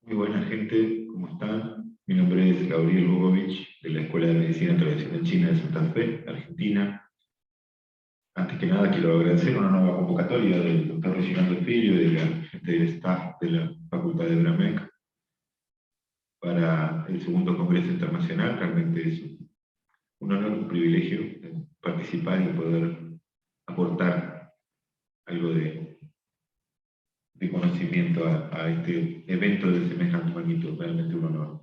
Muy buena gente, ¿cómo están? Mi nombre es Gabriel Lugovich, de la Escuela de Medicina Tradicional China de Santa Fe, Argentina. Antes que nada quiero agradecer una nueva convocatoria del doctor Reginaldo Filho y de la gente del staff de la Facultad de Bramec para el segundo Congreso Internacional. Realmente es un honor, un privilegio participar y poder aportar algo de conocimiento a este evento de semejante magnitud, realmente un honor.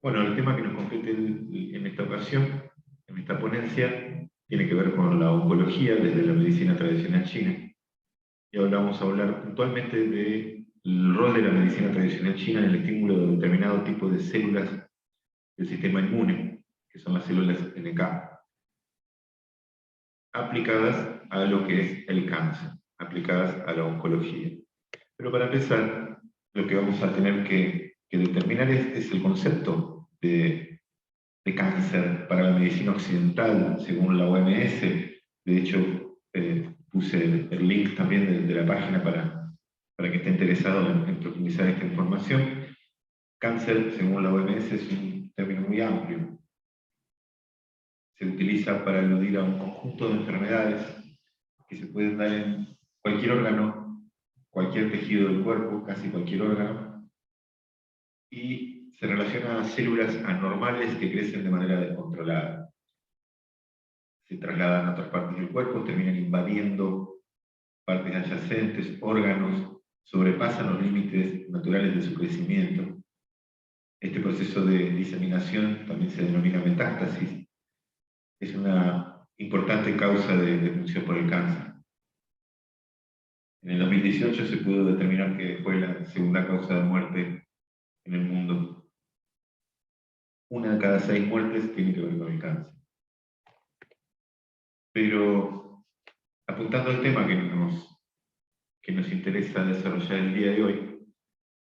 Bueno, el tema que nos compete en esta ocasión, en esta ponencia, tiene que ver con la oncología desde la medicina tradicional china. Y ahora vamos a hablar puntualmente del rol de la medicina tradicional china en el estímulo de determinado tipo de células del sistema inmune, que son las células NK, aplicadas a lo que es el cáncer, aplicadas a la oncología. Pero para empezar, lo que vamos a tener que determinar es el concepto de cáncer para la medicina occidental, según la OMS. De hecho, puse el link también de la página para que esté interesado en profundizar esta información. Cáncer, según la OMS, es un término muy amplio. Se utiliza para aludir a un conjunto de enfermedades que se pueden dar en cualquier órgano, cualquier tejido del cuerpo, casi cualquier órgano, y se relaciona a células anormales que crecen de manera descontrolada. Se trasladan a otras partes del cuerpo, terminan invadiendo partes adyacentes, órganos, sobrepasan los límites naturales de su crecimiento. Este proceso de diseminación también se denomina metástasis. Es una importante causa de función por el cáncer. En el 2018 se pudo determinar que fue la segunda causa de muerte en el mundo. 1 de cada 6 muertes tiene que ver con el cáncer. Pero apuntando al tema que nos interesa desarrollar el día de hoy,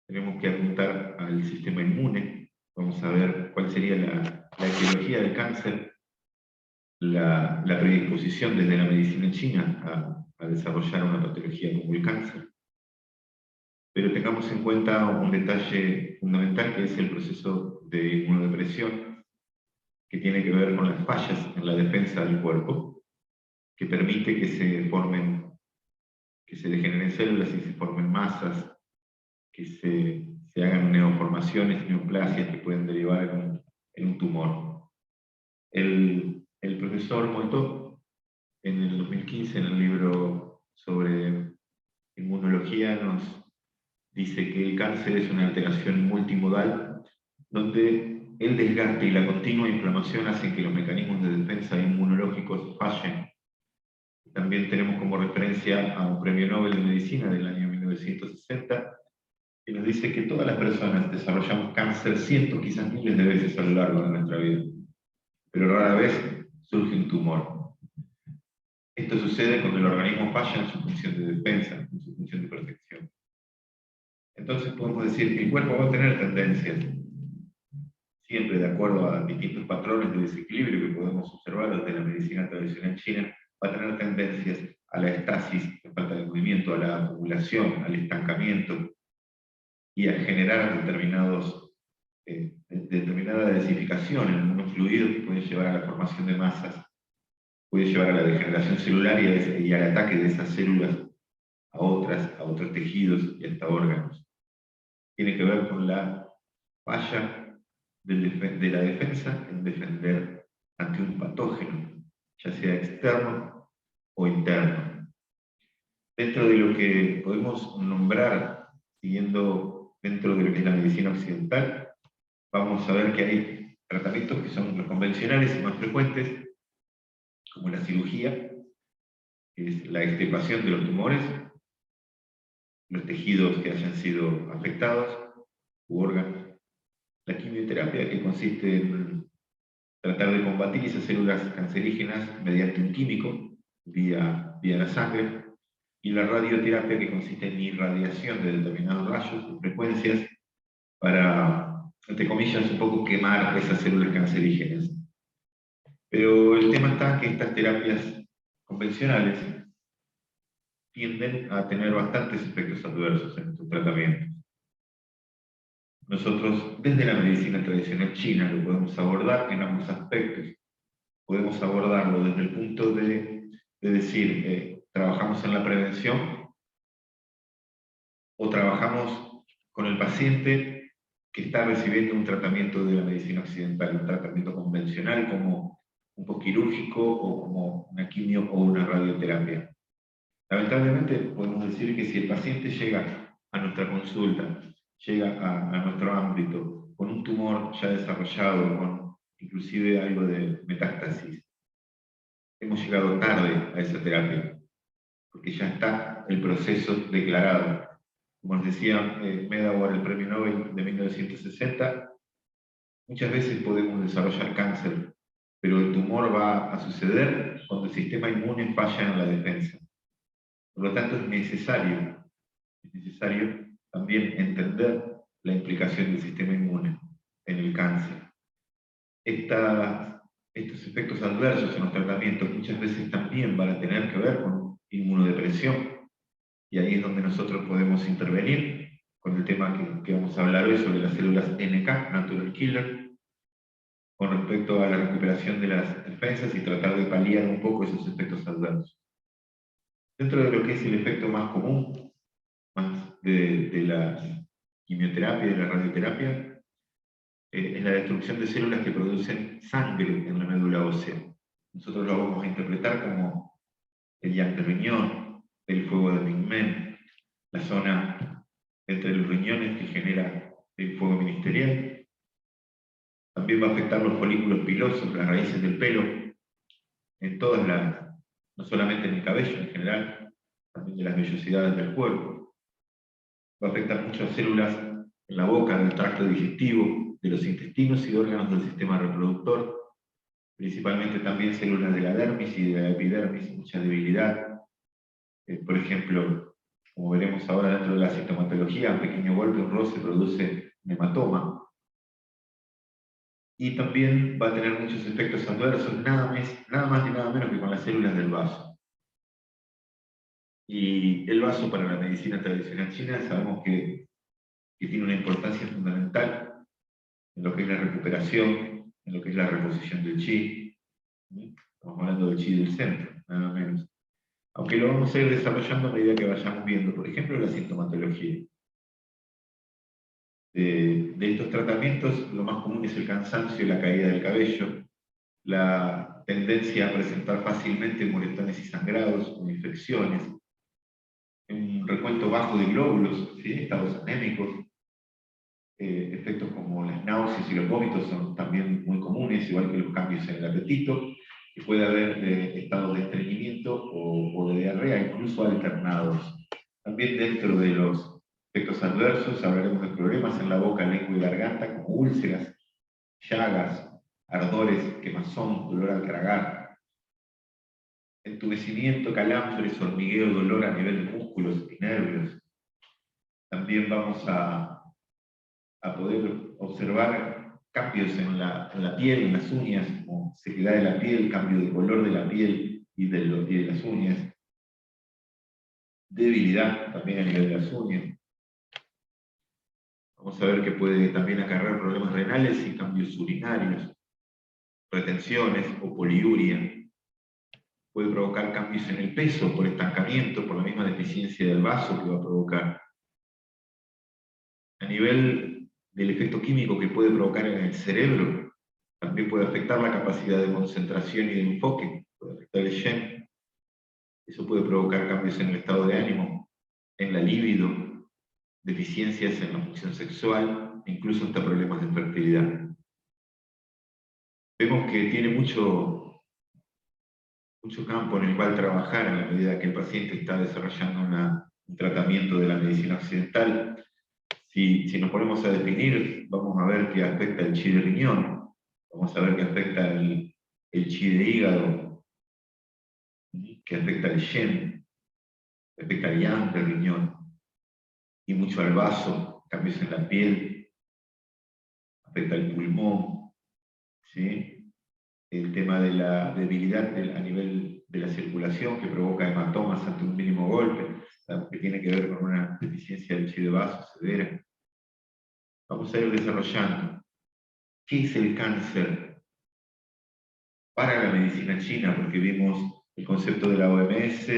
tenemos que apuntar al sistema inmune. Vamos a ver cuál sería la etiología del cáncer, la predisposición desde la medicina china a desarrollar una patología como el cáncer. Pero tengamos en cuenta un detalle fundamental, que es el proceso de inmunodepresión, que tiene que ver con las fallas en la defensa del cuerpo, que permite que se degeneren células y se formen masas, que se hagan neoformaciones, neoplasias que pueden derivar en un tumor. El profesor Molto, en el 2015, en el libro sobre inmunología, nos dice que el cáncer es una alteración multimodal, donde el desgaste y la continua inflamación hacen que los mecanismos de defensa inmunológicos fallen. También tenemos como referencia a un premio Nobel de Medicina del año 1960, que nos dice que todas las personas desarrollamos cáncer cientos, quizás miles de veces a lo largo de nuestra vida, pero rara vez surge un tumor. Esto sucede cuando el organismo falla en su función de defensa, en su función de protección. Entonces podemos decir que el cuerpo va a tener tendencias, siempre de acuerdo a distintos patrones de desequilibrio que podemos observar desde la medicina tradicional china, va a tener tendencias a la estasis, a la falta de movimiento, a la acumulación, al estancamiento, y a generar determinada desificación en algunos fluidos que pueden llevar a la formación de masas, puede llevar a la degeneración celular y al ataque de esas células a otros tejidos y hasta órganos. Tiene que ver con la falla de la defensa en defender ante un patógeno, ya sea externo o interno. Dentro de lo que podemos nombrar, siguiendo dentro de lo que es la medicina occidental, vamos a ver que hay tratamientos que son los convencionales y más frecuentes, como la cirugía, que es la extirpación de los tumores, los tejidos que hayan sido afectados u órganos. La quimioterapia, que consiste en tratar de combatir esas células cancerígenas mediante un químico vía la sangre, y la radioterapia, que consiste en irradiación de determinados rayos y frecuencias para, entre comillas, un poco quemar esas células cancerígenas. Pero el tema está que estas terapias convencionales tienden a tener bastantes efectos adversos en estos tratamientos. nosotros desde la medicina tradicional china lo podemos abordar en ambos aspectos. Podemos abordarlo desde el punto de decir, trabajamos en la prevención o trabajamos con el paciente que está recibiendo un tratamiento de la medicina occidental, un tratamiento convencional como un postquirúrgico o como una quimio o una radioterapia. Lamentablemente podemos decir que si el paciente llega a nuestra consulta, llega a nuestro ámbito con un tumor ya desarrollado, con inclusive algo de metástasis, hemos llegado tarde a esa terapia, porque ya está el proceso declarado. Como nos decía Medawar, el premio Nobel de 1960, muchas veces podemos desarrollar cáncer, pero el tumor va a suceder cuando el sistema inmune falla en la defensa. Por lo tanto, es necesario también entender la implicación del sistema inmune en el cáncer. Estos efectos adversos en los tratamientos muchas veces también van a tener que ver con inmunodepresión, y ahí es donde nosotros podemos intervenir con el tema que vamos a hablar hoy sobre las células NK, Natural Killer, con respecto a la recuperación de las defensas y tratar de paliar un poco esos efectos adversos. Dentro de lo que es el efecto más común, más de la quimioterapia y de la radioterapia, es la destrucción de células que producen sangre en la médula ósea. Nosotros lo vamos a interpretar como el yang del riñón, el fuego de Mingmen, la zona entre los riñones que genera el fuego ministerial. También va a afectar los folículos pilosos, las raíces del pelo, en todas las, no solamente en el cabello en general, también de las vellosidades del cuerpo. Va a afectar muchas células en la boca, del tracto digestivo, de los intestinos y órganos del sistema reproductor, principalmente también células de la dermis y de la epidermis, mucha debilidad. Por ejemplo, como veremos ahora dentro de la sintomatología, un pequeño golpe, un roce produce un hematoma. Y también va a tener muchos efectos adversos, nada más ni nada menos que con las células del vaso. Y el vaso para la medicina tradicional china sabemos que tiene una importancia fundamental en lo que es la recuperación, en lo que es la reposición del chi. Estamos hablando del chi del centro, nada menos. Aunque lo vamos a ir desarrollando a medida que vayamos viendo, por ejemplo, la sintomatología. De estos tratamientos, lo más común es el cansancio y la caída del cabello, la tendencia a presentar fácilmente moretones y sangrados o infecciones, un recuento bajo de glóbulos, ¿sí? Estados anémicos, efectos como las náuseas y los vómitos son también muy comunes, igual que los cambios en el apetito, y puede haber estados de estreñimiento o de diarrea, incluso alternados. También dentro de los efectos adversos hablaremos de problemas en la boca, lengua y garganta, como úlceras, llagas, ardores, quemazón, dolor al tragar, entumecimiento, calambres, hormigueo, dolor a nivel de músculos y nervios. También vamos a poder observar cambios en la piel, en las uñas, como sequedad de la piel, cambio de color de la piel y de las uñas, debilidad también a nivel de las uñas. Vamos a ver que puede también acarrear problemas renales y cambios urinarios, retenciones o poliuria. Puede provocar cambios en el peso por estancamiento, por la misma deficiencia del vaso que va a provocar. A nivel del efecto químico que puede provocar en el cerebro, también puede afectar la capacidad de concentración y de enfoque, puede afectar el Shen. Eso puede provocar cambios en el estado de ánimo, en la libido, deficiencias en la función sexual, e incluso hasta problemas de fertilidad. Vemos que tiene mucho campo en el cual trabajar en la medida que el paciente está desarrollando un tratamiento de la medicina occidental. Si nos ponemos a definir, vamos a ver que afecta el chi de riñón, vamos a ver que afecta el chi de hígado, que afecta el shen, que afecta el yang del riñón, y mucho al vaso, cambios en la piel, afecta el pulmón, ¿sí? El tema de la debilidad a nivel de la circulación que provoca hematomas ante un mínimo golpe, que tiene que ver con una deficiencia del chi de vaso severa. vamos a ir desarrollando qué es el cáncer para la medicina china, porque vimos el concepto de la OMS,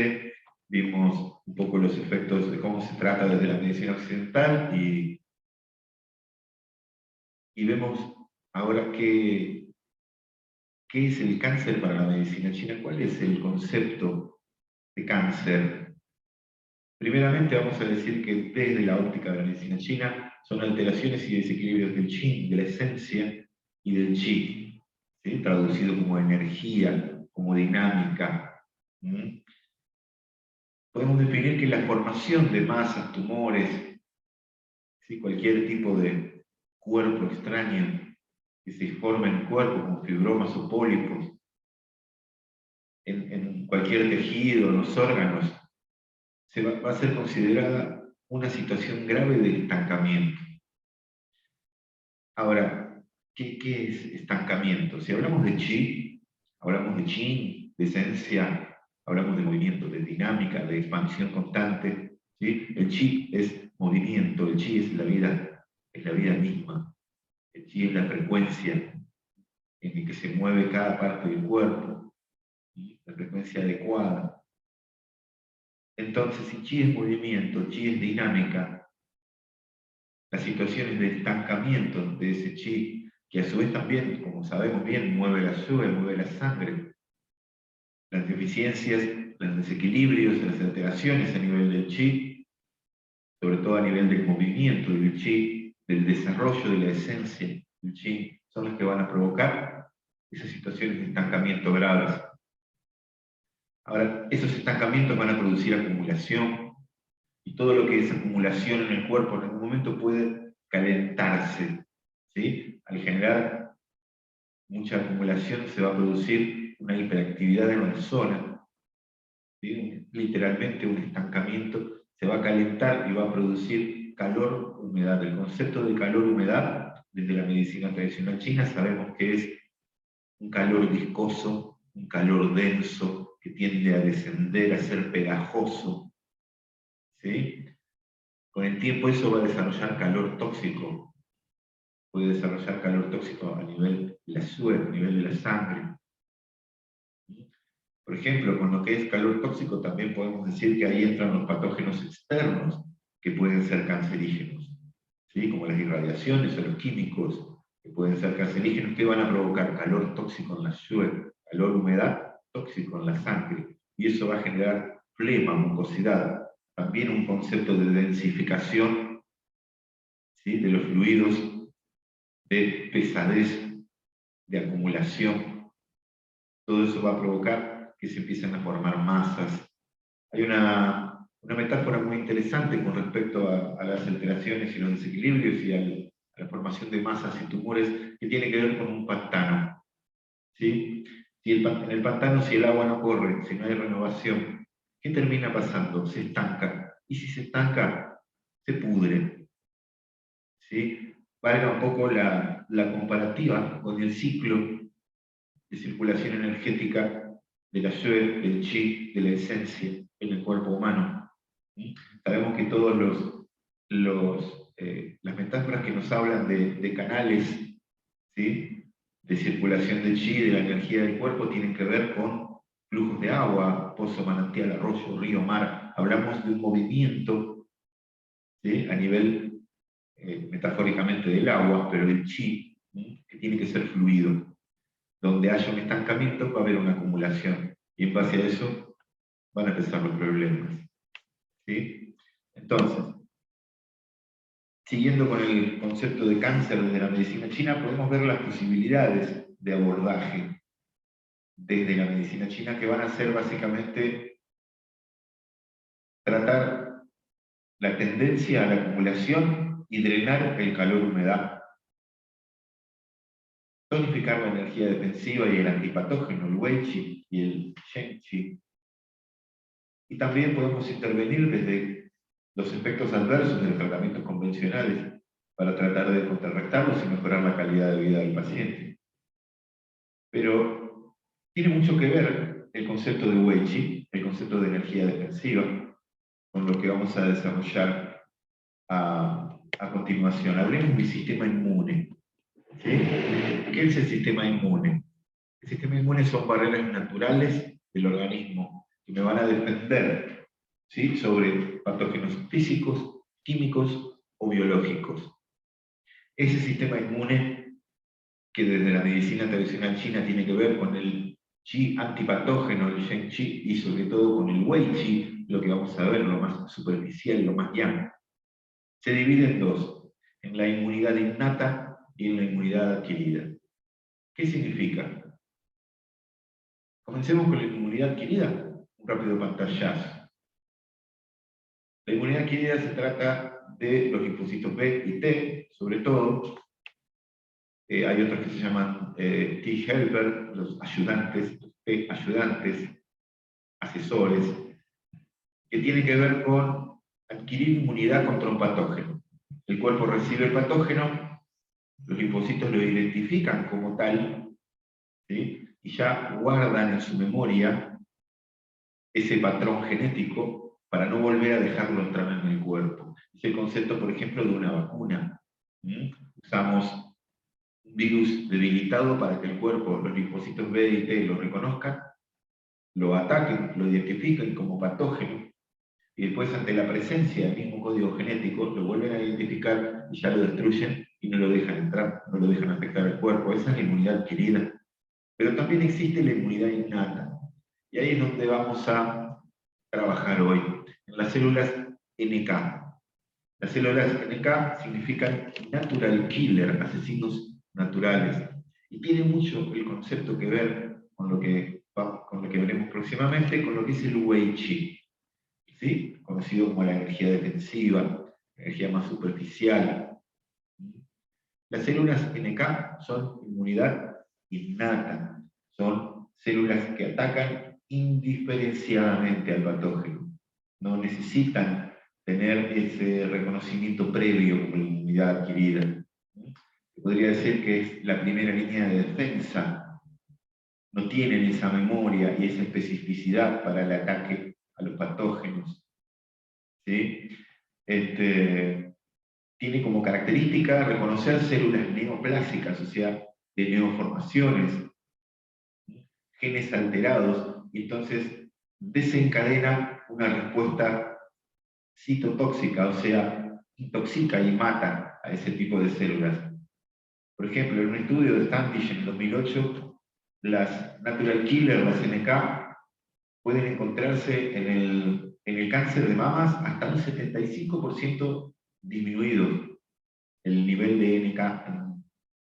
vimos un poco los efectos de cómo se trata desde la medicina occidental y vemos ahora qué es el cáncer para la medicina china, cuál es el concepto de cáncer. Primeramente vamos a decir que desde la óptica de la medicina china son alteraciones y desequilibrios del qi, de la esencia y del qi, ¿sí? Traducido como energía, como dinámica. ¿Mm? Podemos definir que la formación de masas, tumores, ¿sí? Cualquier tipo de cuerpo extraño que se forma en el cuerpo, como fibromas o pólipos, en cualquier tejido, en los órganos, va a ser considerada una situación grave de estancamiento. Ahora, ¿qué es estancamiento? Si hablamos de chi, hablamos de qi, de esencia, hablamos de movimiento, de dinámica, de expansión constante, ¿sí? El chi es movimiento, el chi es la vida misma. El chi es la frecuencia en la que se mueve cada parte del cuerpo, ¿sí? La frecuencia adecuada. Entonces, si chi es movimiento, chi es dinámica, las situaciones de estancamiento de ese chi, que a su vez también, como sabemos bien, mueve la sube, mueve la sangre, las deficiencias, los desequilibrios, las alteraciones a nivel del chi, sobre todo a nivel del movimiento del chi, del desarrollo de la esencia del chi, son las que van a provocar esas situaciones de estancamiento graves. Ahora, esos estancamientos van a producir acumulación, y todo lo que es acumulación en el cuerpo en algún momento puede calentarse, ¿sí? Al generar mucha acumulación se va a producir una hiperactividad en una zona, ¿sí? Literalmente un estancamiento se va a calentar y va a producir calor, humedad. El concepto de calor, humedad, desde la medicina tradicional china sabemos que es un calor viscoso, un calor denso, que tiende a descender, a ser pegajoso, ¿sí? Con el tiempo eso va a desarrollar calor tóxico, puede desarrollar calor tóxico a nivel de la suerte, a nivel de la sangre. Por ejemplo, con lo que es calor tóxico también podemos decir que ahí entran los patógenos externos que pueden ser cancerígenos, ¿sí? Como las irradiaciones o los químicos que pueden ser cancerígenos, que van a provocar calor tóxico en la suerte, calor, humedad, tóxico en la sangre, y eso va a generar flema, mucosidad, también un concepto de densificación, ¿sí? De los fluidos, de pesadez, de acumulación. Todo eso va a provocar que se empiecen a formar masas. Hay una metáfora muy interesante con respecto a las alteraciones y los desequilibrios y a la formación de masas y tumores, que tiene que ver con un pantano, ¿sí? En el pantano, si el agua no corre, si no hay renovación, ¿qué termina pasando? Se estanca. Y si se estanca, se pudre, ¿sí? Valga un poco la comparativa con el ciclo de circulación energética de la yue, del chi, de la esencia en el cuerpo humano. ¿Sí? Sabemos que todos las metáforas que nos hablan de canales, ¿sí? De circulación de chi, de la energía del cuerpo, tienen que ver con flujos de agua, pozo, manantial, arroyo, río, mar. Hablamos de un movimiento, ¿sí? A nivel, metafóricamente, del agua, pero el chi, ¿sí? Que tiene que ser fluido. Donde haya un estancamiento va a haber una acumulación, y en base a eso van a empezar los problemas, ¿sí? Entonces, siguiendo con el concepto de cáncer desde la medicina china, podemos ver las posibilidades de abordaje desde la medicina china, que van a ser básicamente tratar la tendencia a la acumulación y drenar el calor-humedad, tonificar la energía defensiva y el antipatógeno, el wei qi y el shen qi. Y también podemos intervenir desde los efectos adversos de los tratamientos convencionales para tratar de contrarrestarlos y mejorar la calidad de vida del paciente. Pero tiene mucho que ver el concepto de wei qi, el concepto de energía defensiva, con lo que vamos a desarrollar a continuación. Hablemos del sistema inmune. ¿Sí? ¿Qué es el sistema inmune? El sistema inmune son barreras naturales del organismo que me van a defender, ¿sí?, sobre patógenos físicos, químicos o biológicos. Ese sistema inmune, que desde la medicina tradicional china tiene que ver con el qi antipatógeno, el shen qi, y sobre todo con el wei qi, lo que vamos a ver, lo más superficial, lo más yang, se divide en dos, en la inmunidad innata y en la inmunidad adquirida. ¿Qué significa? Comencemos con la inmunidad adquirida, un rápido pantallazo. La inmunidad adquirida se trata de los linfocitos B y T, sobre todo. Hay otros que se llaman T-helper, los ayudantes, los T-ayudantes, asesores, que tienen que ver con adquirir inmunidad contra un patógeno. El cuerpo recibe el patógeno, los linfocitos lo identifican como tal, ¿sí?, y ya guardan en su memoria ese patrón genético para no volver a dejarlo entrar en el cuerpo. Es el concepto, por ejemplo, de una vacuna. Usamos un virus debilitado para que el cuerpo, los linfocitos B y T lo reconozcan, lo ataquen, lo identifiquen como patógeno, y después ante la presencia del mismo código genético lo vuelven a identificar y ya lo destruyen y no lo dejan entrar, no lo dejan afectar al cuerpo. Esa es la inmunidad adquirida. Pero también existe la inmunidad innata, y ahí es donde vamos a trabajar hoy, en las células NK. Las células NK significan Natural Killer, asesinos naturales, y tiene mucho el concepto que ver con lo que veremos próximamente, con lo que es el Wei Qi, ¿sí?, conocido como la energía defensiva, energía más superficial. Las células NK son inmunidad innata, son células que atacan indiferenciadamente al patógeno, no necesitan tener ese reconocimiento previo como la inmunidad adquirida. Podría decir que es la primera línea de defensa, no tienen esa memoria y esa especificidad para el ataque a los patógenos, ¿sí? Tiene como característica reconocer células neoplásicas, o sea, de neoformaciones, genes alterados, y entonces desencadena una respuesta citotóxica, o sea, intoxica y mata a ese tipo de células. Por ejemplo, en un estudio de Standish en 2008, las Natural Killer, las NK, pueden encontrarse en el cáncer de mamas hasta un 75% disminuido el nivel de NK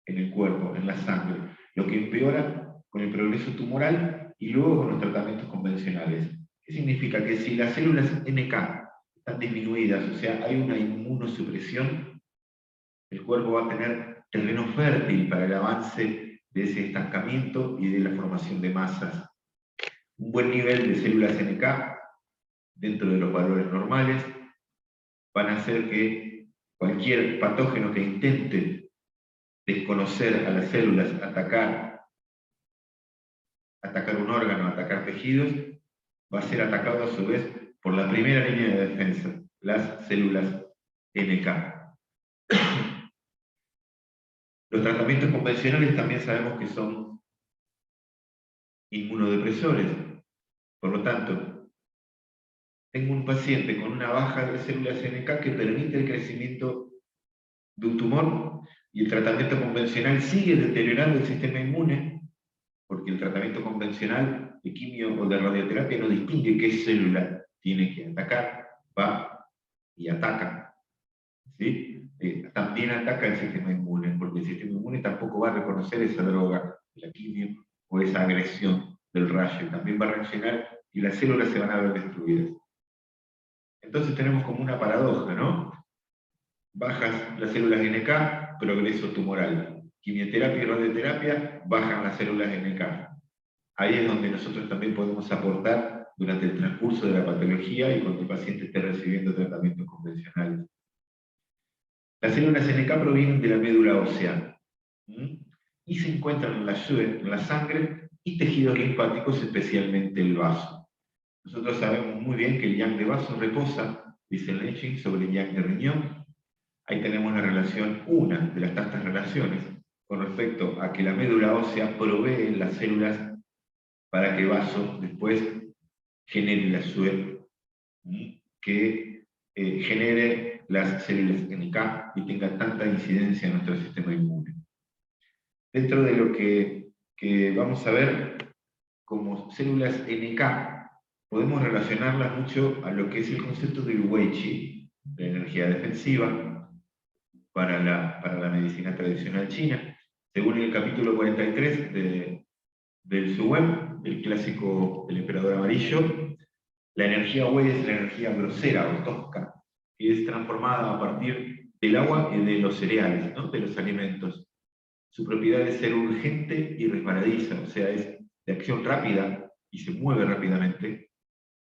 en el cuerpo, en la sangre, lo que empeora con el progreso tumoral y luego con los tratamientos convencionales. ¿Qué significa? Que si las células NK están disminuidas, o sea, hay una inmunosupresión, el cuerpo va a tener terreno fértil para el avance de ese estancamiento y de la formación de masas. Un buen nivel de células NK dentro de los valores normales van a hacer que cualquier patógeno que intente desconocer a las células, atacar un órgano, atacar tejidos, va a ser atacado a su vez por la primera línea de defensa, las células NK. Los tratamientos convencionales también sabemos que son inmunodepresores. Por lo tanto, tengo un paciente con una baja de células NK que permite el crecimiento de un tumor, y el tratamiento convencional sigue deteriorando el sistema inmune, porque el tratamiento convencional de quimio o de radioterapia no distingue qué célula tiene que atacar, va y ataca, ¿sí? También ataca el sistema inmune, porque el sistema inmune tampoco va a reconocer esa droga, la quimio o esa agresión del rayo, también va a reaccionar y las células se van a ver destruidas. Entonces tenemos como una paradoja, ¿no? Bajas las células NK, progreso tumoral. Quimioterapia y radioterapia, bajan las células NK. Ahí es donde nosotros también podemos aportar durante el transcurso de la patología y cuando el paciente esté recibiendo tratamientos convencionales. Las células NK provienen de la médula ósea y se encuentran en la sangre y tejidos linfáticos, especialmente el vaso. Nosotros sabemos muy bien que el yang de vaso reposa, dice Leching, sobre el yang de riñón. Ahí tenemos la relación, una de las tantas relaciones, con respecto a que la médula ósea provee las células para que el vaso después genere la SUE, que genere las células NK y tenga tanta incidencia en nuestro sistema inmune. Dentro de lo que vamos a ver como células NK, podemos relacionarlas mucho a lo que es el concepto del Wei Qi, de energía defensiva, para la medicina tradicional china. Según el capítulo 43 del Suwen, el clásico del emperador amarillo, la energía Wei es la energía grosera o tosca, que es transformada a partir del agua y de los cereales, ¿no? De los alimentos. Su propiedad es ser urgente y resbaladiza, o sea, es de acción rápida y se mueve rápidamente,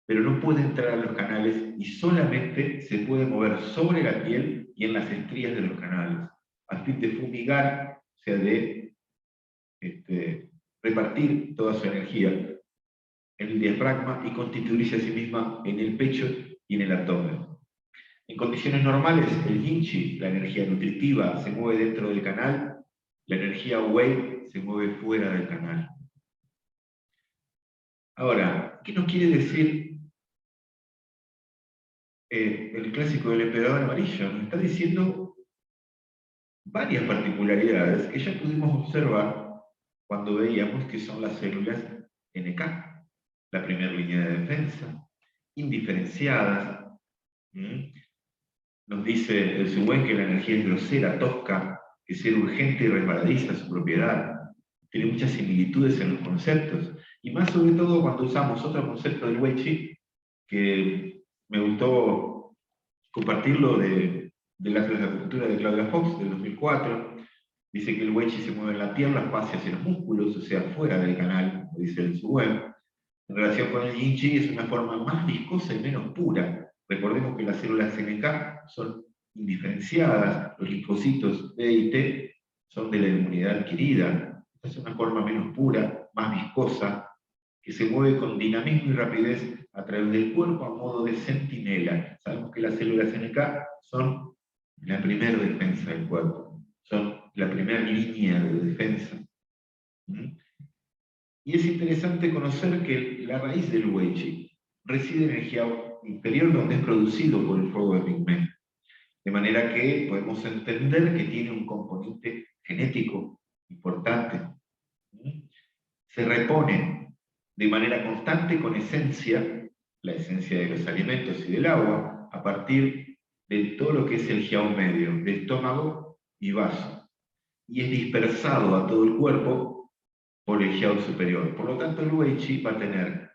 pero no puede entrar a los canales y solamente se puede mover sobre la piel y en las estrías de los canales, a fin de fumigar, o sea, de repartir toda su energía en el diafragma y constituirse a sí misma en el pecho y en el abdomen. En condiciones normales, el yin qi, la energía nutritiva, se mueve dentro del canal, la energía wei se mueve fuera del canal. Ahora, ¿qué nos quiere decir el clásico del emperador amarillo? Nos está diciendo varias particularidades que ya pudimos observar cuando veíamos que son las células NK, la primera línea de defensa, indiferenciadas. Nos dice el Suwen que la energía es grosera, tosca, que es urgente y resbaladiza su propiedad. Tiene muchas similitudes en los conceptos, y más sobre todo cuando usamos otro concepto del Wei Qi, que me gustó compartirlo de la clase de acupuntura de Claudia Fox del 2004. Dice que el Wei Qi se mueve en la pierna, las fascias y los músculos, o sea, fuera del canal, como dice el Suwen. En relación con el Yin Qi es una forma más viscosa y menos pura. Recordemos que las células NK son indiferenciadas, los linfocitos B y T son de la inmunidad adquirida. Esta es una forma menos pura, más viscosa, que se mueve con dinamismo y rapidez a través del cuerpo a modo de centinela. Sabemos que las células NK son la primera defensa del cuerpo, son la primera línea de defensa. Y es interesante conocer que la raíz del Wei Qi reside en el jiao inferior, donde es producido por el fuego de pigmento. De manera que podemos entender que tiene un componente genético importante. Se repone de manera constante con esencia, la esencia de los alimentos y del agua, a partir de todo lo que es el jiao medio, de estómago y vaso. Y es dispersado a todo el cuerpo por el jiao superior. Por lo tanto, el Wei Qi va a tener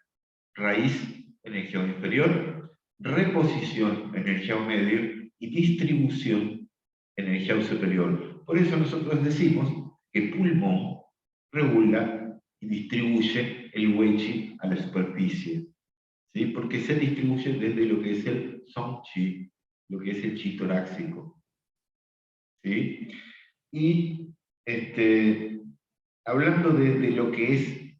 raíz en el jiao inferior, reposición en el jiao medio y distribución en el jiao superior. Por eso nosotros decimos que pulmón regula y distribuye el Wei Qi a la superficie, ¿sí? Porque se distribuye desde lo que es el Song Qi, lo que es el Qi torácico, ¿sí? Y hablando de lo que es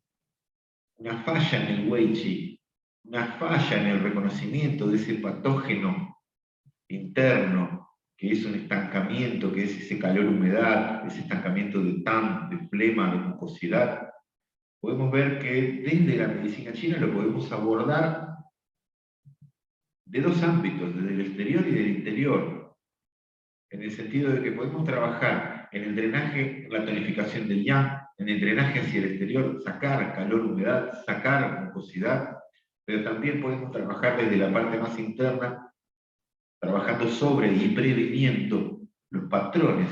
una falla en el Wei Qi, una falla en el reconocimiento de ese patógeno interno, que es un estancamiento, que es ese calor-humedad, ese estancamiento de TAM, de flema, de mucosidad, podemos ver que desde la medicina china lo podemos abordar de dos ámbitos, desde el exterior y del interior, en el sentido de que podemos trabajar en el drenaje, en la tonificación del yang, en el drenaje hacia el exterior, sacar calor, humedad, sacar mucosidad, pero también podemos trabajar desde la parte más interna, trabajando sobre y previniendo los patrones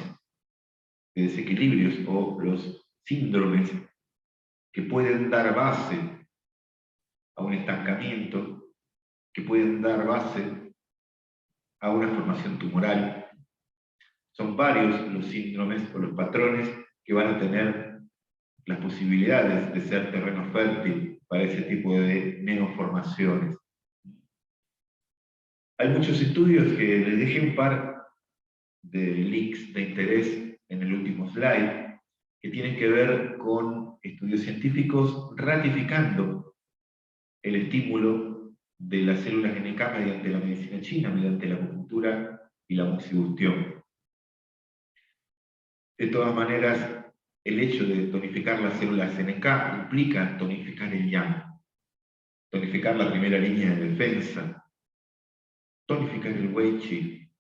de desequilibrios o los síndromes que pueden dar base a un estancamiento, que pueden dar base a una formación tumoral. Son varios los síndromes o los patrones que van a tener las posibilidades de ser terreno fértil para ese tipo de neoformaciones. Hay muchos estudios que les dejé un par de links de interés en el último slide, que tienen que ver con estudios científicos ratificando el estímulo de las células NK mediante la medicina china, mediante la acupuntura y la moxibustión. De todas maneras, el hecho de tonificar las células NK implica tonificar el yang, tonificar la primera línea de defensa, tonificar el Wei Qi,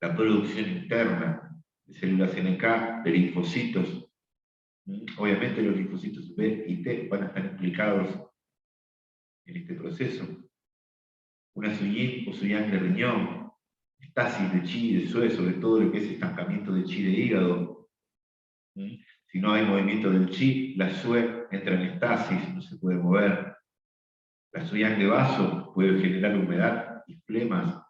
la producción interna de células NK, de linfocitos. Obviamente los linfocitos B y T van a estar implicados en este proceso. Una su yin o su yang de riñón, estasis de chi, de sue, sobre todo lo que es estancamiento de chi de hígado. Si no hay movimiento del chi, la sue entra en estasis, no se puede mover. La su yang de vaso puede generar humedad y flemas.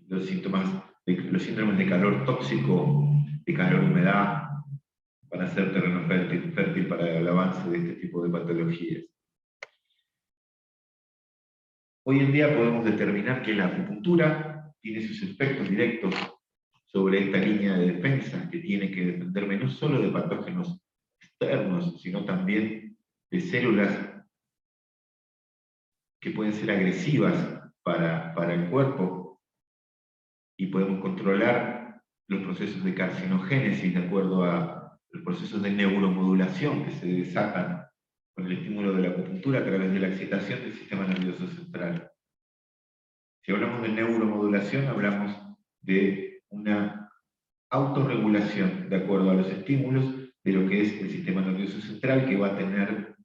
Los síndromes de calor tóxico, de calor-humedad, van a ser terreno fértil para el avance de este tipo de patologías. Hoy en día podemos determinar que la acupuntura tiene sus efectos directos sobre esta línea de defensa, que tiene que defenderme no solo de patógenos externos, sino también de células que pueden ser agresivas para el cuerpo, y podemos controlar los procesos de carcinogénesis de acuerdo a los procesos de neuromodulación que se desatan con el estímulo de la acupuntura a través de la excitación del sistema nervioso central. Si hablamos de neuromodulación, hablamos de una autorregulación de acuerdo a los estímulos de lo que es el sistema nervioso central, que va a tener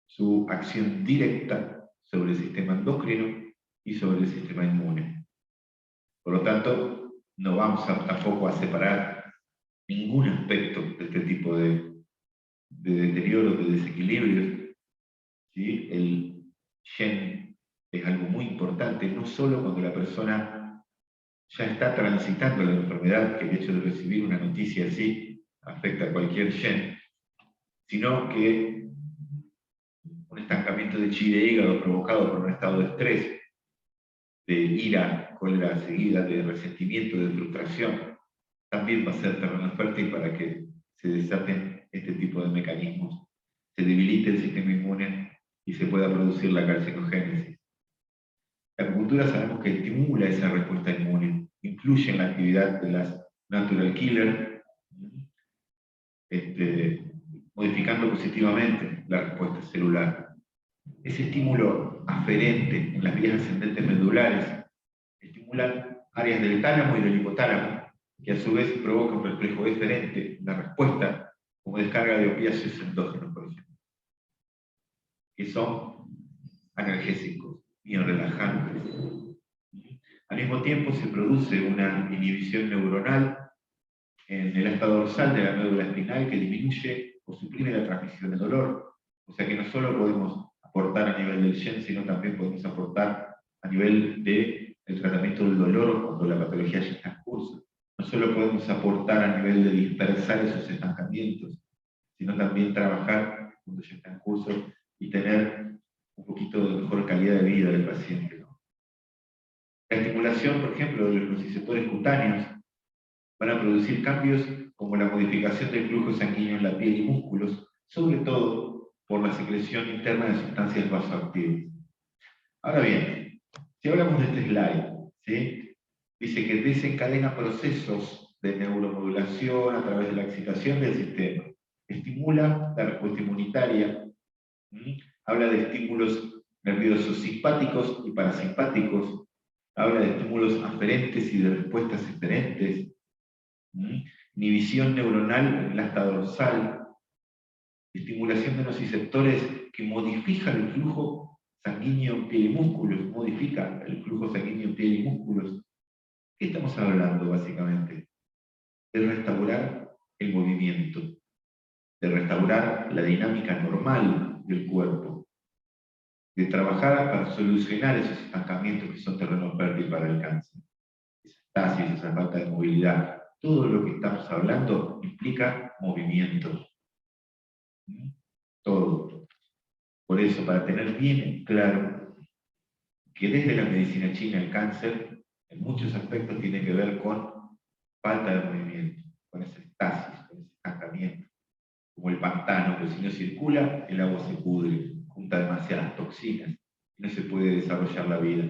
su acción directa sobre el sistema endocrino y sobre el sistema inmune. Por lo tanto, no vamos tampoco a separar ningún aspecto de este tipo de deterioro, de desequilibrios. ¿Sí? El Shen es algo muy importante, no solo cuando la persona ya está transitando la enfermedad, que el hecho de recibir una noticia así afecta a cualquier Shen, sino que un estancamiento de chi de hígado provocado por un estado de estrés, de ira, cólera seguida, de resentimiento, de frustración, también va a ser terreno fértil para que se desaten este tipo de mecanismos, se debilite el sistema inmune y se pueda producir la carcinogénesis. La acupuntura sabemos que estimula esa respuesta inmune, influye en la actividad de las natural killer, modificando positivamente la respuesta celular. Ese estímulo aferente en las vías ascendentes medulares estimulan áreas del tálamo y del hipotálamo, que a su vez provoca un reflejo diferente, una respuesta como descarga de opiáceos endógenos, por ejemplo, que son analgésicos y relajantes. Al mismo tiempo se produce una inhibición neuronal en el asta dorsal de la médula espinal que disminuye o suprime la transmisión del dolor. O sea que no solo podemos aportar a nivel del Shen, sino también podemos aportar a nivel del tratamiento del dolor cuando la patología ya está en curso. No solo podemos aportar a nivel de dispersar esos estancamientos, sino también trabajar cuando ya está en curso y tener un poquito de mejor calidad de vida del paciente, ¿no? La estimulación, por ejemplo, de los receptores cutáneos van a producir cambios como la modificación del flujo sanguíneo en la piel y músculos, sobre todo por la secreción interna de sustancias vasoactivas. Ahora bien, si hablamos de este slide, ¿sí? Dice que desencadena procesos de neuromodulación a través de la excitación del sistema, estimula la respuesta inmunitaria, habla de estímulos nerviosos simpáticos y parasimpáticos, habla de estímulos aferentes y de respuestas eferentes, inhibición neuronal en el asta dorsal, estimulación de nociceptores que modifican el flujo sanguíneo en piel y músculos, modifica el flujo sanguíneo en piel y músculos. ¿Qué estamos hablando básicamente? De restaurar el movimiento, de restaurar la dinámica normal del cuerpo, de trabajar para solucionar esos estancamientos que son terreno fértil para el cáncer, esa estasis, esa falta de movilidad. Todo lo que estamos hablando implica movimiento. Todo. Por eso, para tener bien claro que desde la medicina china el cáncer, en muchos aspectos tiene que ver con falta de movimiento, con esa estasis, con ese estancamiento. Como el pantano, que si no circula, el agua se pudre, junta demasiadas toxinas, y no se puede desarrollar la vida.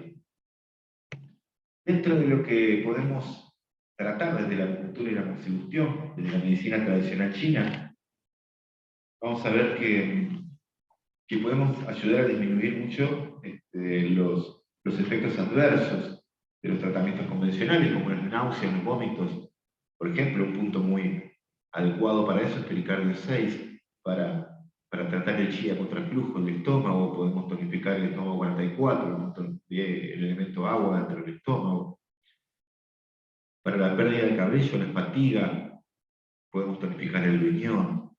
Dentro de lo que podemos tratar desde la acupuntura y la moxibustión, desde la medicina tradicional china, vamos a ver que podemos ayudar a disminuir mucho los efectos adversos de los tratamientos convencionales, como las náuseas, los vómitos. Por ejemplo, un punto muy adecuado para eso es pericardio 6, para tratar el chía contra el flujo del estómago. Podemos tonificar el estómago 44, el elemento agua dentro del estómago. Para la pérdida de cabello, la fatiga, podemos tonificar el riñón.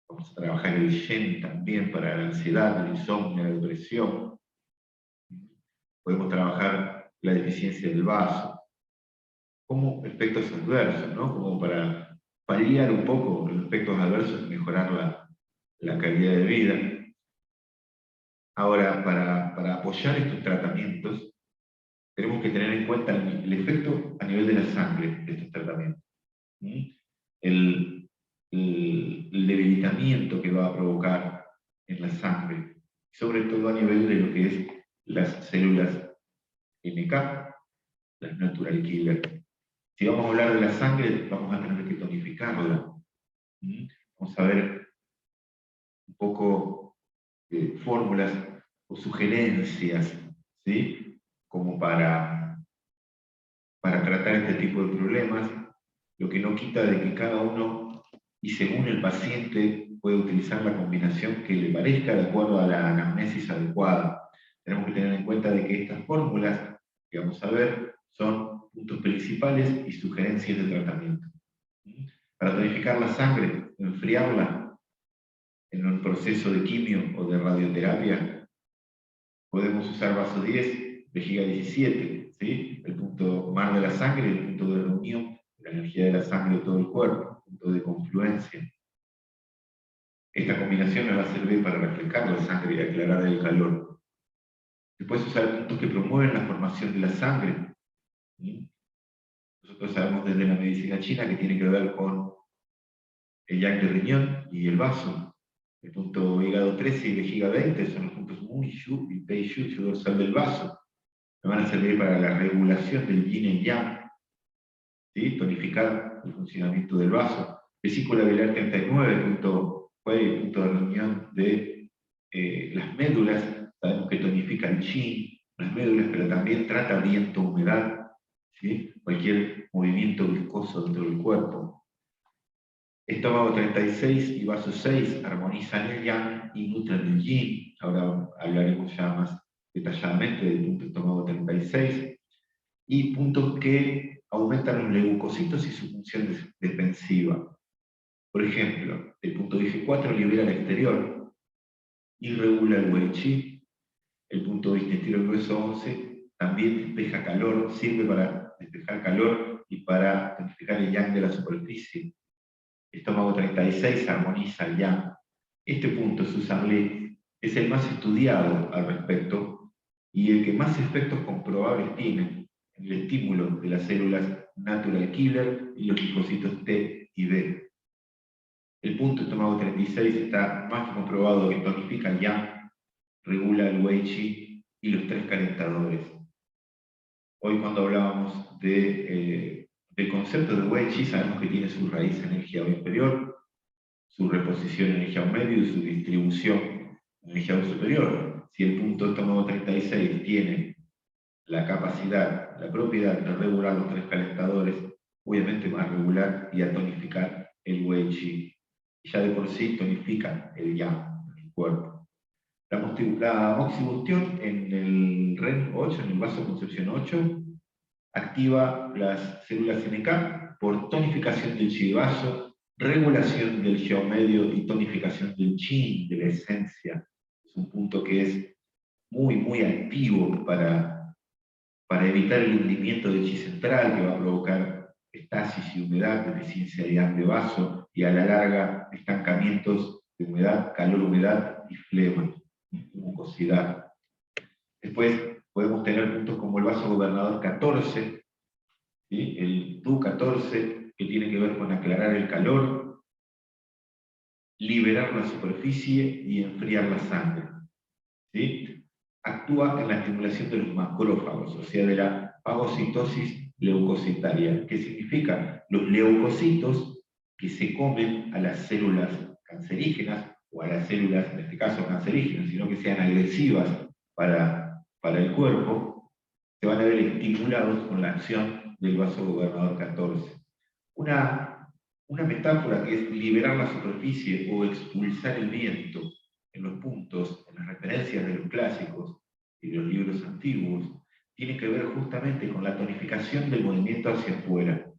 Vamos a trabajar el Yen también para la ansiedad, el insomnio, la depresión. Podemos trabajar la deficiencia del vaso, como efectos adversos, ¿no? Como para paliar un poco los efectos adversos y mejorar la calidad de vida. Ahora, para apoyar estos tratamientos, tenemos que tener en cuenta el efecto a nivel de la sangre de estos tratamientos. El debilitamiento que va a provocar en la sangre, sobre todo a nivel de lo que es las células NK, las natural killer. Si vamos a hablar de la sangre, vamos a tener que tonificarla. Vamos a ver un poco fórmulas o sugerencias, ¿sí? Como para tratar este tipo de problemas, lo que no quita de que cada uno, y según el paciente, puede utilizar la combinación que le parezca de acuerdo a la anamnesis adecuada. Tenemos que tener en cuenta de que estas fórmulas que vamos a ver son puntos principales y sugerencias de tratamiento. Para tonificar la sangre, enfriarla en un proceso de quimio o de radioterapia, podemos usar vaso 10, vejiga 17, ¿sí? El punto mar de la sangre, el punto de reunión, la energía de la sangre de todo el cuerpo, punto de confluencia. Esta combinación me va a servir para refrescar la sangre y aclarar el calor. Después usar puntos que promueven la formación de la sangre. Nosotros sabemos desde la medicina china que tiene que ver con el yang de riñón y el vaso. El punto hígado 13 y vejiga 20 son los puntos Mu, Yu y Pei Yu dorsal del vaso. Me van a servir para la regulación del yin y yang, ¿sí? Tonificar el funcionamiento del vaso. Vesícula biliar 39, punto de reunión de las médulas. Sabemos que tonifica el yin, las médulas, pero también trata viento, humedad, ¿sí? Cualquier movimiento viscoso dentro del cuerpo. Estómago 36 y vaso 6 armonizan el yang y nutren el yin. Ahora hablaremos ya más detalladamente del punto estómago 36. Y puntos que aumentan los leucocitos y su función defensiva. Por ejemplo, el punto Ig4 libera al exterior y regula el Wei Qi. El punto de intestino grueso 11 también despeja calor, sirve para despejar calor y para tonificar el yang de la superficie. Estómago 36 armoniza el yang. Este punto, Susan Lee, es el más estudiado al respecto y el que más efectos comprobables tiene en el estímulo de las células natural killer y los linfocitos T y B. El punto estómago 36 está más que comprobado que tonifica el yang, regula el Wei Qi y los 3 calentadores. Hoy cuando hablábamos del concepto de Wei Qi, sabemos que tiene su raíz en energía inferior, su reposición en energía medio y su distribución en energía superior. Si el punto estómago 36 tiene la capacidad, la propiedad de regular los 3 calentadores, obviamente va a regular y a tonificar el Wei Qi. Ya de por sí tonifica el yang en el cuerpo. La moxibustión en el REN 8, en el vasoconcepción 8, activa las células NK por tonificación del chi de vaso, regulación del geomedio y tonificación del chi, de la esencia. Es un punto que es muy activo para evitar el hundimiento del chi central, que va a provocar estasis y humedad, deficiencia de yang de vaso, y a la larga estancamientos de humedad, calor-humedad y flema, mucosidad. Después podemos tener puntos como el vaso gobernador 14, ¿sí? El Du 14, que tiene que ver con aclarar el calor, liberar la superficie y enfriar la sangre, ¿sí? Actúa en la estimulación de los macrófagos, o sea, de la fagocitosis leucocitaria. ¿Qué significa? Los leucocitos que se comen a las células cancerígenas, o a las células, en este caso cancerígenas, sino que sean agresivas para el cuerpo, se van a ver estimulados con la acción del vasogobernador 14. Una metáfora que es liberar la superficie o expulsar el viento en los puntos, en las referencias de los clásicos y de los libros antiguos, tiene que ver justamente con la tonificación del movimiento hacia afuera,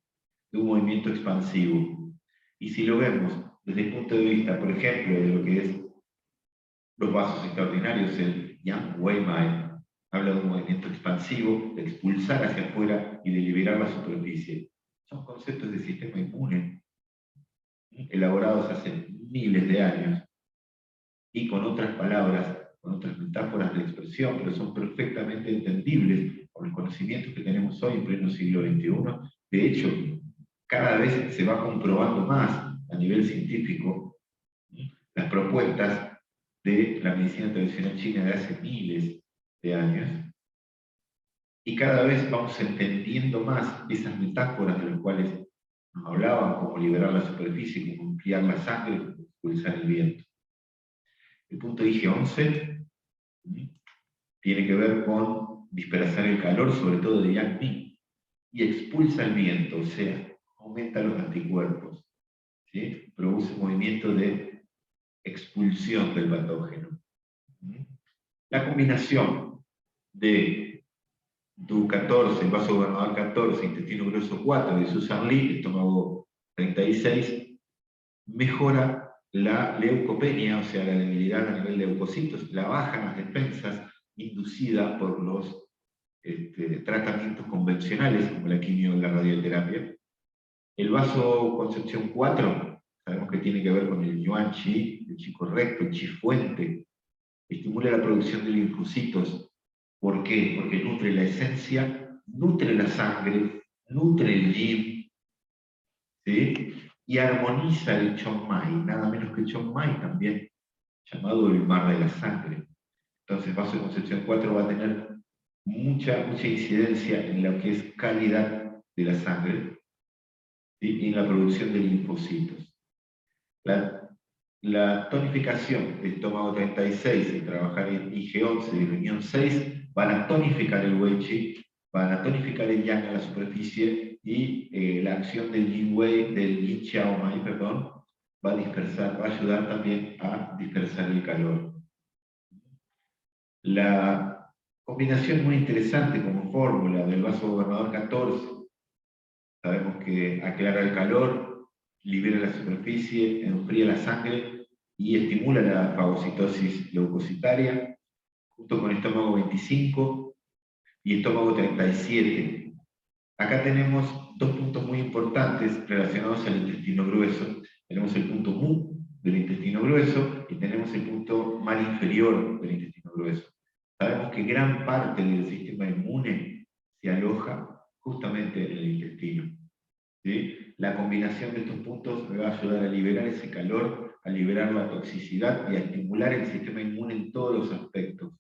de un movimiento expansivo. Y si lo vemos desde el punto de vista, por ejemplo, de lo que es los vasos extraordinarios, el Yang Weimai habla de un movimiento expansivo, de expulsar hacia afuera y de liberar la superficie. Son conceptos del sistema inmune, elaborados hace miles de años, y con otras palabras, con otras metáforas de expresión, pero son perfectamente entendibles por los conocimientos que tenemos hoy en pleno siglo XXI. De hecho, cada vez se va comprobando más a nivel científico las propuestas de la medicina tradicional china de hace miles de años, y cada vez vamos entendiendo más esas metáforas de las cuales nos hablaban, como liberar la superficie, como ampliar la sangre, como expulsar el viento. El punto IG11 tiene que ver con dispersar el calor, sobre todo de Yang Ming, y expulsa el viento, o sea, aumenta los anticuerpos, ¿sí? Produce un movimiento de expulsión del patógeno. La combinación de Du14, el vasogobernador 14, intestino grueso 4 de Susan Lee, estómago 36, mejora la leucopenia, o sea, la debilidad a nivel de leucocitos, la baja en las defensas inducida por los tratamientos convencionales, como la quimio y la radioterapia. El vasoconcepción 4, sabemos que tiene que ver con el yuan chi, el chi correcto, el chi fuente, estimula la producción de linfocitos. ¿Por qué? Porque nutre la esencia, nutre la sangre, nutre el yin, ¿sí? Y armoniza el Chong Mai, nada menos que el Chong Mai también, llamado el mar de la sangre. Entonces, vasoconcepción 4 va a tener mucha incidencia en lo que es calidad de la sangre, ¿sí? Y en la producción de linfocitos. La tonificación del estómago 36 y trabajar en IG11 y riñón 6 van a tonificar el Wei Qi, van a tonificar el Yang en la superficie, y la acción del Yin Wei, del Yin Xiao Mai, perdón, va a ayudar también a dispersar el calor. La combinación muy interesante como fórmula del vasogobernador 14, sabemos que aclara el calor, libera la superficie, enfría la sangre y estimula la fagocitosis leucocitaria, junto con estómago 25 y estómago 37. Acá tenemos dos puntos muy importantes relacionados al intestino grueso. Tenemos el punto Mu del intestino grueso y tenemos el punto mar inferior del intestino grueso. Sabemos que gran parte del sistema inmune se aloja justamente en el intestino, ¿sí? La combinación de estos puntos me va a ayudar a liberar ese calor, a liberar la toxicidad y a estimular el sistema inmune en todos los aspectos.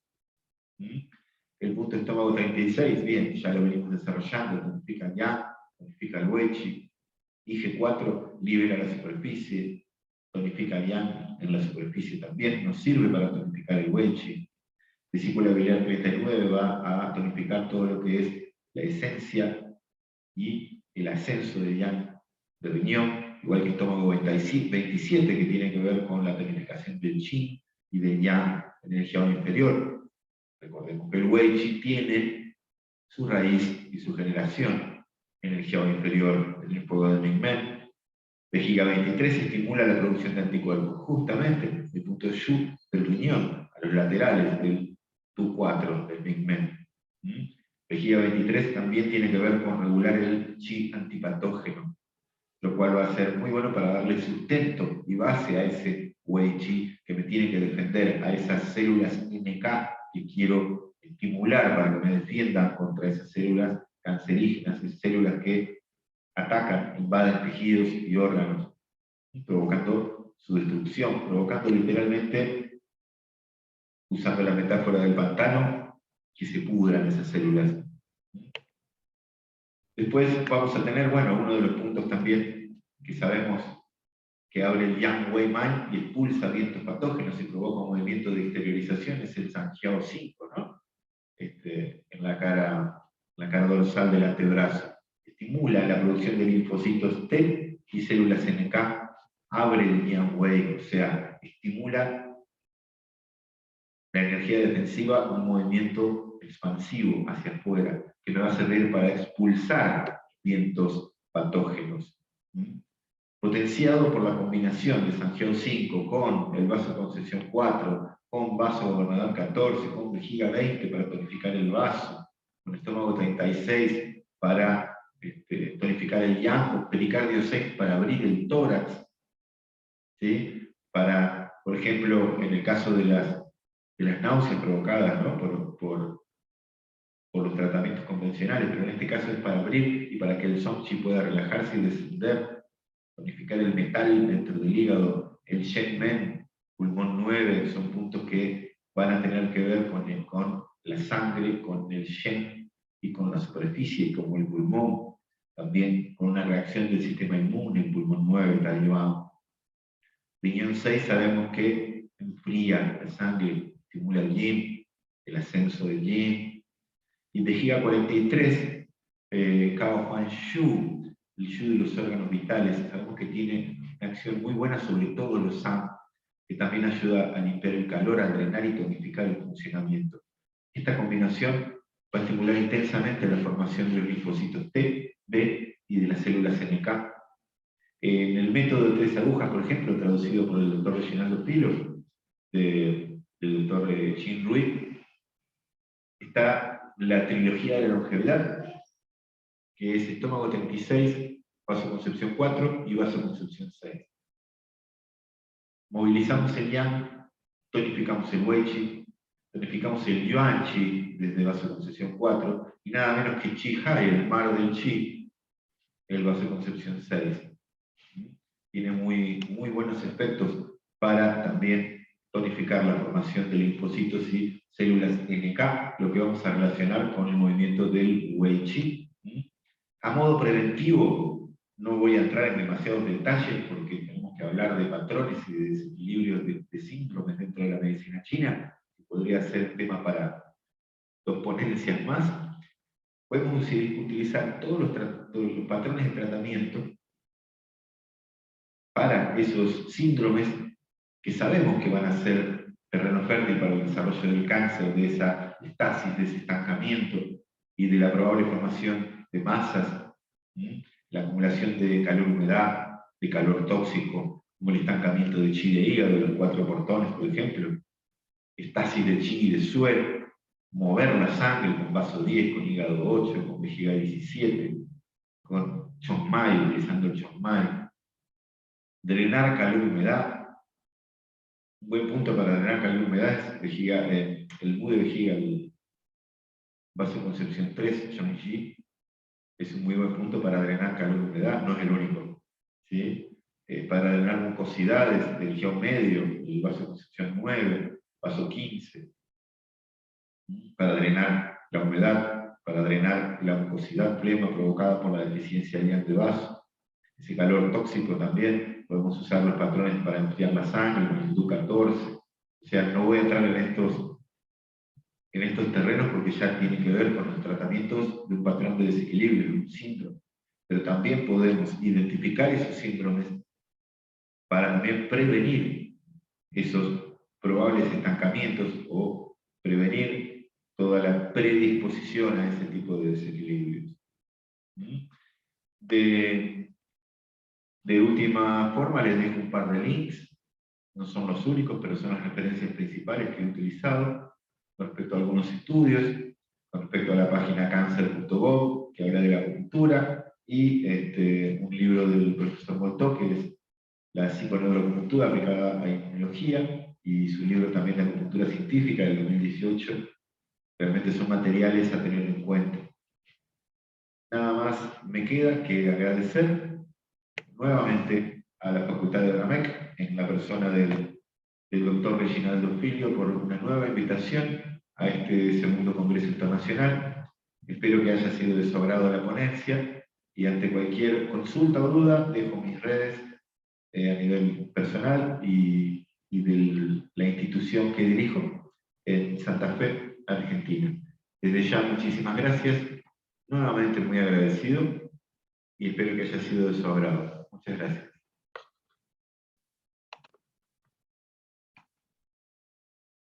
El punto estómago 36, bien, ya lo venimos desarrollando, tonifica el Yang, tonifica el Wei Qi. IG4 libera la superficie, tonifica el Yang en la superficie también, nos sirve para tonificar el Wei Qi. Vesícula biliar 39 va a tonificar todo lo que es la esencia y el ascenso de Yang de riñón, igual que estómago 27, que tiene que ver con la tonificación del Qi y del Yang en el Jiao inferior. Recordemos que el Wei Qi tiene su raíz y su generación en el Jiao inferior, en el fuego de Mingmen. Vejiga 23 estimula la producción de anticuerpos, justamente el punto Yu del riñón, a los laterales del Tu4 del Mingmen. Vejiga 23 también tiene que ver con regular el Qi antipatógeno, lo cual va a ser muy bueno para darle sustento y base a ese Wei Qi que me tiene que defender, a esas células NK que quiero estimular para que me defiendan contra esas células cancerígenas, esas células que atacan, invaden tejidos y órganos, provocando su destrucción, provocando literalmente, usando la metáfora del pantano, que se pudran esas células. Después vamos a tener, bueno, uno de los puntos también que sabemos que abre el Yang Wei Man y expulsa vientos patógenos y provoca un movimiento de exteriorización, es el Sanjiao 5, ¿no? En la cara dorsal del antebrazo. Estimula la producción de linfocitos T y células NK, abre el Yang Wei, o sea, estimula la energía defensiva, un movimiento expansivo hacia afuera, que me va a servir para expulsar vientos patógenos. Potenciado por la combinación de Sanjiao 5 con el vaso Concepción 4, con vaso Gobernador 14, con vejiga 20 para tonificar el vaso, con estómago 36 para tonificar el yang, pericardio 6 para abrir el tórax, ¿sí? Para, por ejemplo, en el caso de las náuseas provocadas, ¿no? por los tratamientos convencionales, pero en este caso es para abrir y para que el Song Chi pueda relajarse y descender, tonificar el metal dentro del hígado, el Shen Men, pulmón 9, son puntos que van a tener que ver con la sangre, con el Shen y con la superficie, como el pulmón, también con una reacción del sistema inmune, el pulmón 9 está llevado. Riñón 6 sabemos que enfría la sangre, estimula el yin, el ascenso del yin. Y vejiga 43, Cao Huan Shu, el Shu de los órganos vitales, sabemos que tiene una acción muy buena sobre todo los San, que también ayuda a limpiar el calor, a drenar y tonificar el funcionamiento. Esta combinación va a estimular intensamente la formación de los linfocitos T, B y de las células NK. En el método de 3 agujas, por ejemplo, traducido por el doctor Reginaldo Pilo, del doctor Jin Rui, está la trilogía de la longevidad, que es estómago 36, vasoconcepción 4 y vasoconcepción 6. Movilizamos el yang, tonificamos el wei qi, tonificamos el yuan qi desde vasoconcepción 4, y nada menos que Qi Hai, el mar del Qi, el vasoconcepción 6. Tiene muy buenos efectos para también tonificar la formación de linfocitos y células NK, lo que vamos a relacionar con el movimiento del wei qi. A modo preventivo, no voy a entrar en demasiados detalles porque tenemos que hablar de patrones y de desequilibrios de síndromes dentro de la medicina china, que podría ser tema para 2 ponencias más. Podemos utilizar todos los patrones de tratamiento para esos síndromes que sabemos que van a ser terreno fértil para el desarrollo del cáncer, de esa estasis, de ese estancamiento y de la probable formación de masas, la acumulación de calor-humedad, de calor tóxico, como el estancamiento de chi de hígado, de los 4 portones, por ejemplo, estasis de chi y de suero, mover la sangre con vaso 10, con hígado 8, con vejiga 17, con chongmai, utilizando el chongmai, drenar calor-humedad. Un buen punto para drenar calor y humedad es vejiga, el mu de vejiga, el vasoconcepción 3, Chongqi, es un muy buen punto para drenar calor y humedad, no es el único. ¿Sí? Para drenar mucosidades del guión medio, el vasoconcepción 9, vaso 15. Para drenar la humedad, para drenar la mucosidad flema provocada por la deficiencia de vaso. Ese calor tóxico también, podemos usar los patrones para enfriar la sangre, con el DU14. O sea, no voy a entrar en estos terrenos porque ya tiene que ver con los tratamientos de un patrón de desequilibrio, de un síndrome. Pero también podemos identificar esos síndromes para también prevenir esos probables estancamientos o prevenir toda la predisposición a ese tipo de desequilibrios. De última forma, les dejo un par de links, no son los únicos, pero son las referencias principales que he utilizado respecto a algunos estudios, respecto a la página cancer.gov, que habla de la acupuntura, y un libro del profesor Moltó, que es la psiconeuroacupuntura aplicada a inmunología, y su libro también de acupuntura científica del 2018. Realmente son materiales a tener en cuenta. Nada más me queda que agradecer nuevamente a la Facultad de RAMEC, en la persona del doctor Reginaldo Filio, por una nueva invitación a este segundo Congreso Internacional. Espero que haya sido de su agrado la ponencia y ante cualquier consulta o duda dejo mis redes a nivel personal y de la institución que dirijo en Santa Fe, Argentina. Desde ya, muchísimas gracias, nuevamente muy agradecido y espero que haya sido de su agrado. Muchas gracias.